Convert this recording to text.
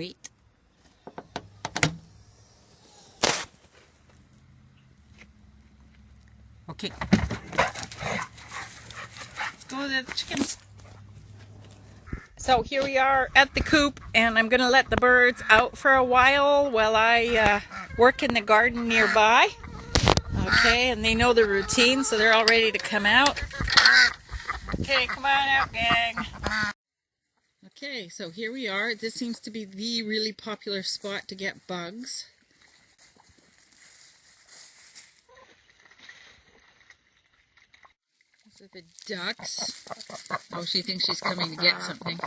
Wait. Okay. Let's go to the chickens. So here we are at the coop, and I'm going to let the birds out for a while I work in the garden nearby. Okay, and they know the routine, so they're all ready to come out. Okay, come on out, gang. Okay, so here we are. This seems to be the really popular spot to get bugs. These are the ducks. Oh, she thinks she's coming to get something.